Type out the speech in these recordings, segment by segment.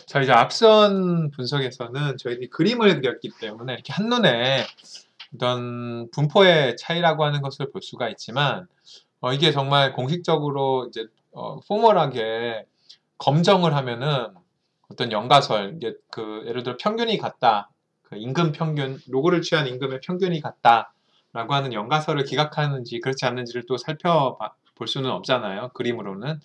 자, 이제 앞선 분석에서는 저희들이 그림을 그렸기 때문에 이렇게 한눈에 어떤 분포의 차이라고 하는 것을 볼 수가 있지만, 이게 정말 공식적으로 이제 포멀하게 검정을 하면은 어떤 연가설, 이게 예를 들어 평균이 같다, 그 임금 평균, 로그를 취한 임금의 평균이 같다라고 하는 연가설을 기각하는지 그렇지 않는지를 또 살펴볼 수는 없잖아요, 그림으로는.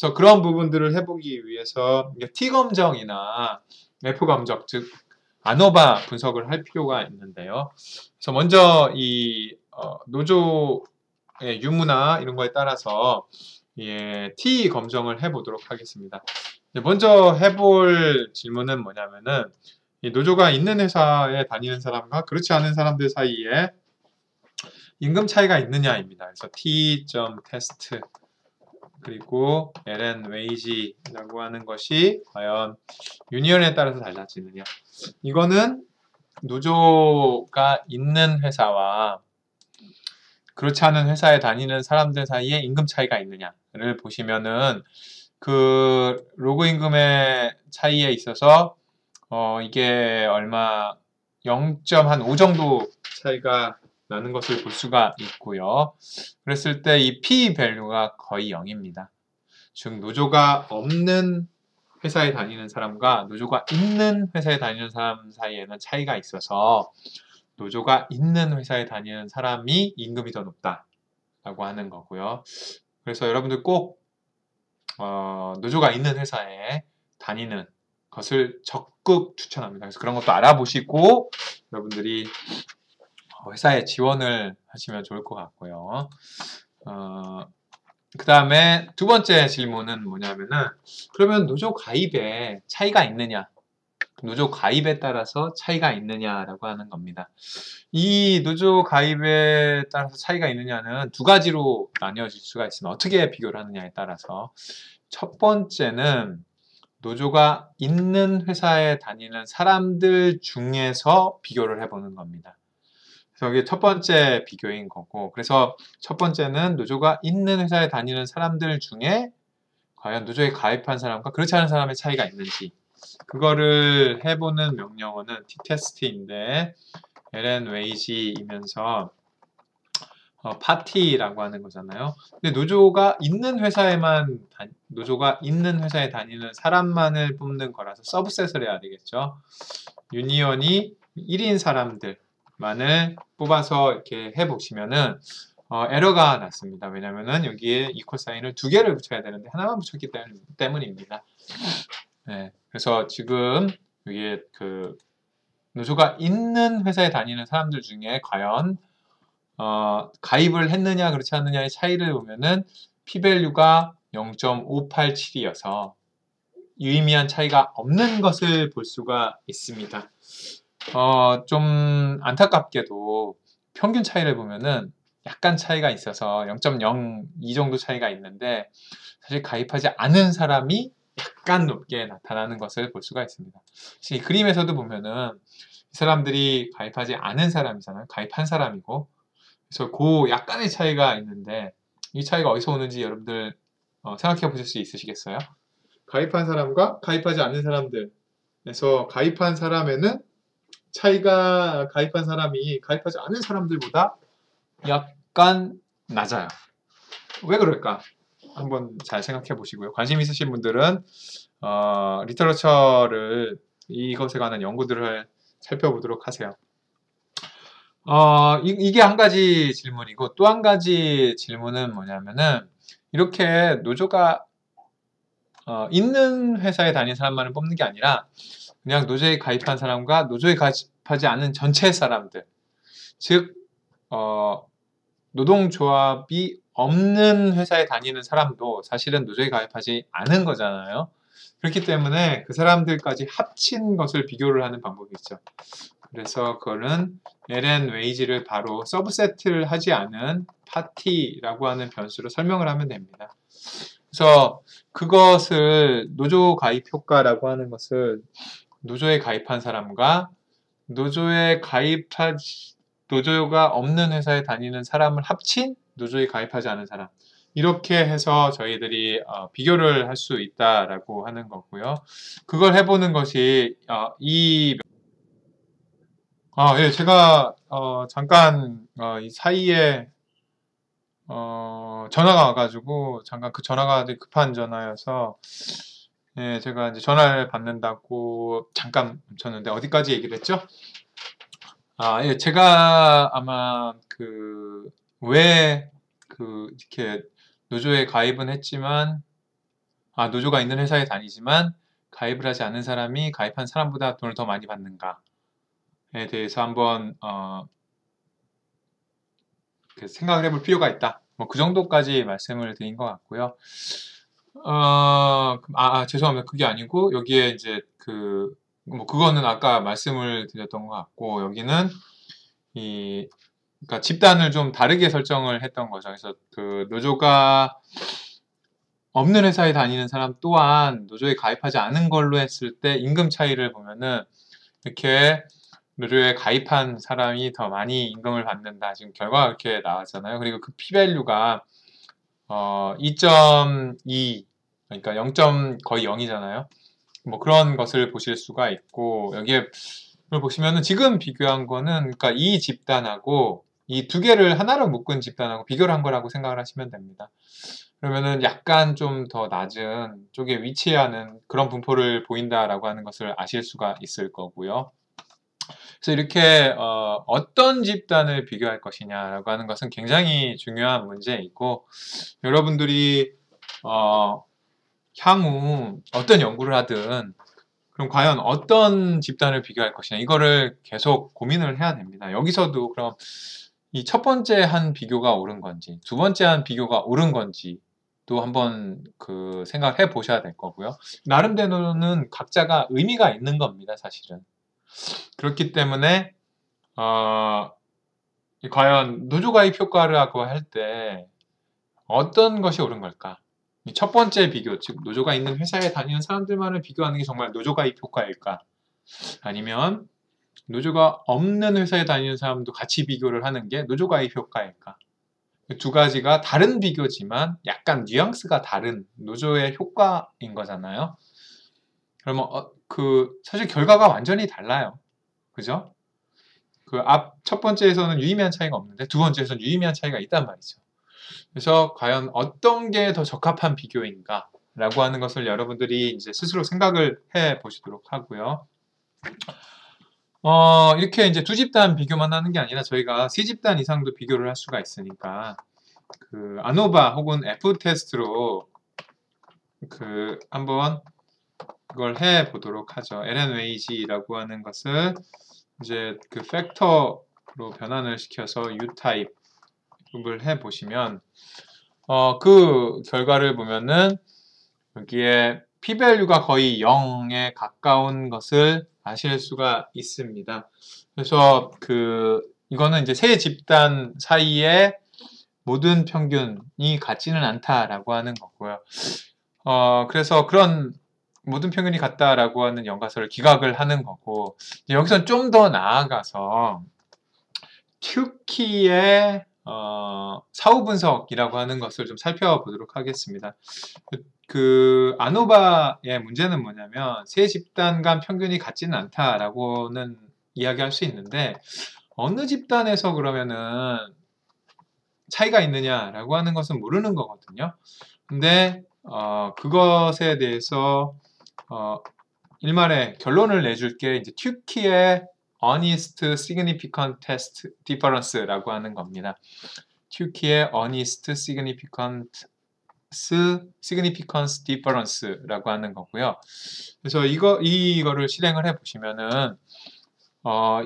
그래서 그런 부분들을 해보기 위해서 T 검정이나 F 검정, 즉 아노바 분석을 할 필요가 있는데요. 그래서 먼저 이 노조의 유무나 이런 거에 따라서 T 검정을 해보도록 하겠습니다. 먼저 해볼 질문은 뭐냐면은, 이 노조가 있는 회사에 다니는 사람과 그렇지 않은 사람들 사이에 임금 차이가 있느냐입니다. 그래서 T.테스트 그리고 LN 웨이지라고 하는 것이 과연 유니언에 따라서 달라지느냐. 이거는 노조가 있는 회사와 그렇지 않은 회사에 다니는 사람들 사이에 임금 차이가 있느냐를 보시면은 그 로그 임금의 차이에 있어서 이게 얼마 0.5 정도 차이가 나는 것을 볼 수가 있고요. 그랬을 때 이 P 밸류가 거의 0입니다. 즉 노조가 없는 회사에 다니는 사람과 노조가 있는 회사에 다니는 사람 사이에는 차이가 있어서 노조가 있는 회사에 다니는 사람이 임금이 더 높다라고 하는 거고요. 그래서 여러분들 꼭 노조가 있는 회사에 다니는 것을 적극 추천합니다. 그래서 그런 것도 알아보시고 여러분들이 회사에 지원을 하시면 좋을 것 같고요. 그 다음에 두 번째 질문은 뭐냐면은, 그러면 노조 가입에 차이가 있느냐? 노조 가입에 따라서 차이가 있느냐라고 하는 겁니다. 이 노조 가입에 따라서 차이가 있느냐는 두 가지로 나뉘어질 수가 있습니다. 어떻게 비교를 하느냐에 따라서. 첫 번째는 노조가 있는 회사에 다니는 사람들 중에서 비교를 해보는 겁니다. 그래서 이게 첫 번째 비교인 거고, 그래서 첫 번째는 노조가 있는 회사에 다니는 사람들 중에 과연 노조에 가입한 사람과 그렇지 않은 사람의 차이가 있는지, 그거를 해보는 명령어는 T-테스트인데 LN 웨이지이면서 파티라고 하는 거잖아요. 근데 노조가 있는 회사에 다니는 사람만을 뽑는 거라서 서브셋을 해야 되겠죠. 유니언이 1인 사람들만을 뽑아서 이렇게 해보시면은 에러가 났습니다. 왜냐면은 여기에 이퀄 사인을 두 개를 붙여야 되는데 하나만 붙였기 때문입니다. 네, 그래서 지금 여기에 노조가 있는 회사에 다니는 사람들 중에 과연 가입을 했느냐 그렇지 않느냐의 차이를 보면은 P-밸류가 0.587이어서 유의미한 차이가 없는 것을 볼 수가 있습니다. 좀 안타깝게도 평균 차이를 보면은 약간 차이가 있어서 0.02 정도 차이가 있는데, 사실 가입하지 않은 사람이 약간 높게 나타나는 것을 볼 수가 있습니다. 이 그림에서도 보면은 이 사람들이 가입하지 않은 사람이잖아요. 가입한 사람이고, 그래서 그 약간의 차이가 있는데 이 차이가 어디서 오는지 여러분들 생각해 보실 수 있으시겠어요? 가입한 사람과 가입하지 않는 사람들에서 가입한 사람에는 차이가 가입한 사람이 가입하지 않은 사람들보다 약간 낮아요. 왜 그럴까? 한번 잘 생각해 보시고요. 관심 있으신 분들은 리터러처를 이것에 관한 연구들을 살펴보도록 하세요. 이게 한 가지 질문이고, 또 한 가지 질문은 뭐냐면은, 이렇게 노조가 있는 회사에 다니는 사람만을 뽑는 게 아니라 그냥 노조에 가입한 사람과 노조에 가입하지 않은 전체 사람들, 즉 노동조합이 없는 회사에 다니는 사람도 사실은 노조에 가입하지 않은 거잖아요. 그렇기 때문에 그 사람들까지 합친 것을 비교를 하는 방법이 있죠. 그래서 그거는 LN 웨이지를 바로 서브세트를 하지 않은 파티라고 하는 변수로 설명을 하면 됩니다. 그래서 그것을 노조 가입 효과라고 하는 것을 노조에 가입한 사람과 노조가 없는 회사에 다니는 사람을 합친 노조에 가입하지 않은 사람, 이렇게 해서 저희들이 비교를 할 수 있다라고 하는 거고요. 그걸 해보는 것이 예, 제가 잠깐 이 사이에 전화가 와가지고 잠깐 그 전화가 되게 급한 전화여서 예, 제가 이제 전화를 받는다고 잠깐 멈췄는데 어디까지 얘기를 했죠? 예, 제가 아마 왜 이렇게 노조에 가입은 했지만 노조가 있는 회사에 다니지만 가입을 하지 않은 사람이 가입한 사람보다 돈을 더 많이 받는가에 대해서 한번 생각을 해볼 필요가 있다. 뭐 그 정도까지 말씀을 드린 것 같고요. 죄송합니다. 그게 아니고 여기에 이제 뭐 그거는 아까 말씀을 드렸던 것 같고 여기는 그러니까 집단을 좀 다르게 설정을 했던 거죠. 그래서 노조가 없는 회사에 다니는 사람 또한 노조에 가입하지 않은 걸로 했을 때 임금 차이를 보면은 이렇게 노조에 가입한 사람이 더 많이 임금을 받는다. 지금 결과가 이렇게 나왔잖아요. 그리고 그 P밸류가 2.2 그러니까 0. 거의 0이잖아요. 뭐 그런 것을 보실 수가 있고 여기에 보시면은 지금 비교한 거는 그러니까 이 집단하고 이 두 개를 하나로 묶은 집단하고 비교를 한 거라고 생각을 하시면 됩니다. 그러면은 약간 좀 더 낮은 쪽에 위치하는 그런 분포를 보인다라고 하는 것을 아실 수가 있을 거고요. 그래서 이렇게 어떤 집단을 비교할 것이냐라고 하는 것은 굉장히 중요한 문제이고 여러분들이 향후 어떤 연구를 하든 그럼 과연 어떤 집단을 비교할 것이냐 이거를 계속 고민을 해야 됩니다. 여기서도 그럼 이 첫 번째 한 비교가 옳은 건지 두 번째 한 비교가 옳은 건지 또 한번 생각을 해 보셔야 될 거고요. 나름대로는 각자가 의미가 있는 겁니다, 사실은. 그렇기 때문에 과연 노조 가입 효과라고 할 때 어떤 것이 옳은 걸까? 첫 번째 비교, 즉 노조가 있는 회사에 다니는 사람들만을 비교하는 게 정말 노조 가입 효과일까? 아니면 노조가 없는 회사에 다니는 사람도 같이 비교를 하는 게 노조 가입 효과일까? 두 가지가 다른 비교지만 약간 뉘앙스가 다른 노조의 효과인 거잖아요. 그러면 사실 결과가 완전히 달라요. 그죠? 첫 번째에서는 유의미한 차이가 없는데 두 번째에서는 유의미한 차이가 있단 말이죠. 그래서 과연 어떤 게 더 적합한 비교인가? 라고 하는 것을 여러분들이 이제 스스로 생각을 해 보시도록 하고요. 이렇게 이제 두 집단 비교만 하는 게 아니라 저희가 세 집단 이상도 비교를 할 수가 있으니까 아노바 혹은 F 테스트로 한번 그걸 해 보도록 하죠. LNWAG라고 하는 것을 이제 팩터로 변환을 시켜서 U 타입을 해 보시면 그 결과를 보면은 여기에 P밸류가 거의 0에 가까운 것을 아실 수가 있습니다. 그래서 이거는 이제 세 집단 사이에 모든 평균이 같지는 않다라고 하는 거고요. 그래서 그런 모든 평균이 같다라고 하는 연가설을 기각을 하는 거고 여기서는 좀 더 나아가서 튜키의 사후 분석이라고 하는 것을 좀 살펴보도록 하겠습니다. 아노바의 문제는 뭐냐면 세 집단 간 평균이 같지는 않다라고는 이야기할 수 있는데 어느 집단에서 그러면은 차이가 있느냐라고 하는 것은 모르는 거거든요. 근데 그것에 대해서 일말의 결론을 내줄 게 이제 튜키의 Honest Significant Test Difference라고 하는 겁니다. 튜키의 Honest Significance Difference라고 하는 거고요. 그래서 이거를 실행을 해보시면은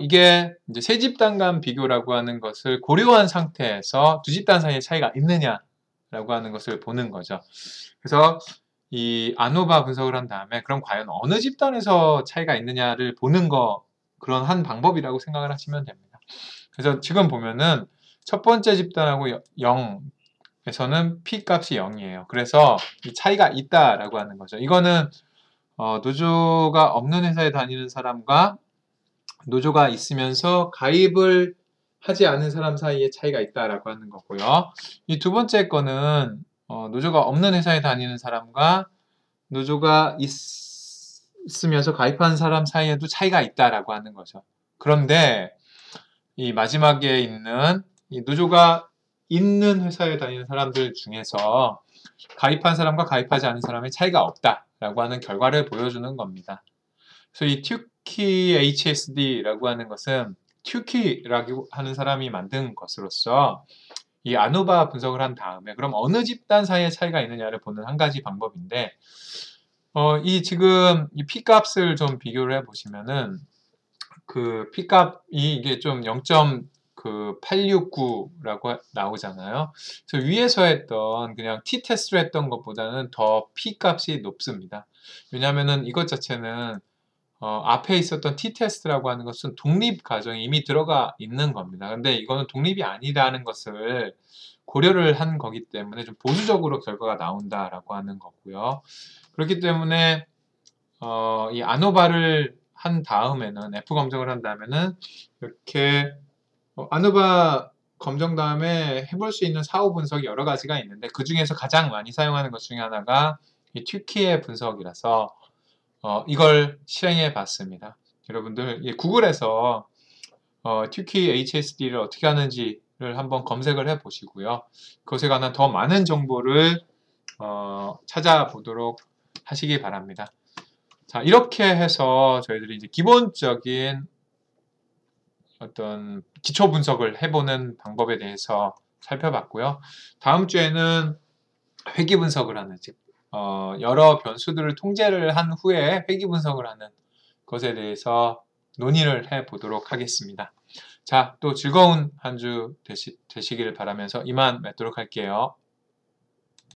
이게 이제 세 집단 간 비교라고 하는 것을 고려한 상태에서 두 집단 사이의 차이가 있느냐라고 하는 것을 보는 거죠. 그래서 이 아노바 분석을 한 다음에 그럼 과연 어느 집단에서 차이가 있느냐를 보는 그런 한 방법이라고 생각을 하시면 됩니다. 그래서 지금 보면은 첫 번째 집단하고 0에서는 P 값이 0이에요. 그래서 이 차이가 있다라고 하는 거죠. 이거는 노조가 없는 회사에 다니는 사람과 노조가 있으면서 가입을 하지 않은 사람 사이에 차이가 있다라고 하는 거고요. 이 두 번째 거는 노조가 없는 회사에 다니는 사람과 노조가 있으면서 가입한 사람 사이에도 차이가 있다라고 하는 거죠. 그런데 이 마지막에 있는 이 노조가 있는 회사에 다니는 사람들 중에서 가입한 사람과 가입하지 않은 사람의 차이가 없다라고 하는 결과를 보여주는 겁니다. 그래서 이 튜키 HSD라고 하는 것은 튜키라고 하는 사람이 만든 것으로서 이 아노바 분석을 한 다음에 그럼 어느 집단 사이에 차이가 있느냐를 보는 한 가지 방법인데 이 지금 이 P값을 좀 비교를 해 보시면은 그 P값이 이게 좀 0.869라고 나오잖아요. 그래서 위에서 했던 그냥 T-테스트로 했던 것보다는 더 P값이 높습니다. 왜냐하면은 이것 자체는 앞에 있었던 T-테스트라고 하는 것은 독립 과정이 이미 들어가 있는 겁니다. 근데 이거는 독립이 아니라는 것을 고려를 한 거기 때문에 좀 보수적으로 결과가 나온다라고 하는 거고요. 그렇기 때문에 이 아노바를 한 다음에는 F 검정을 한 다음에는 이렇게 아노바 검정 다음에 해볼 수 있는 사후 분석이 여러 가지가 있는데 그 중에서 가장 많이 사용하는 것 중에 하나가 이 튜키의 분석이라서 이걸 실행해 봤습니다. 여러분들 구글에서 튜키 HSD를 어떻게 하는지를 한번 검색을 해 보시고요. 그것에 관한 더 많은 정보를 찾아보도록 하시기 바랍니다. 자, 이렇게 해서 저희들이 이제 기본적인 어떤 기초 분석을 해보는 방법에 대해서 살펴봤고요. 다음 주에는 회귀 분석을 하는, 즉 여러 변수들을 통제를 한 후에 회귀 분석을 하는 것에 대해서 논의를 해보도록 하겠습니다. 자, 또 즐거운 한 주 되시기를 바라면서 이만 맺도록 할게요.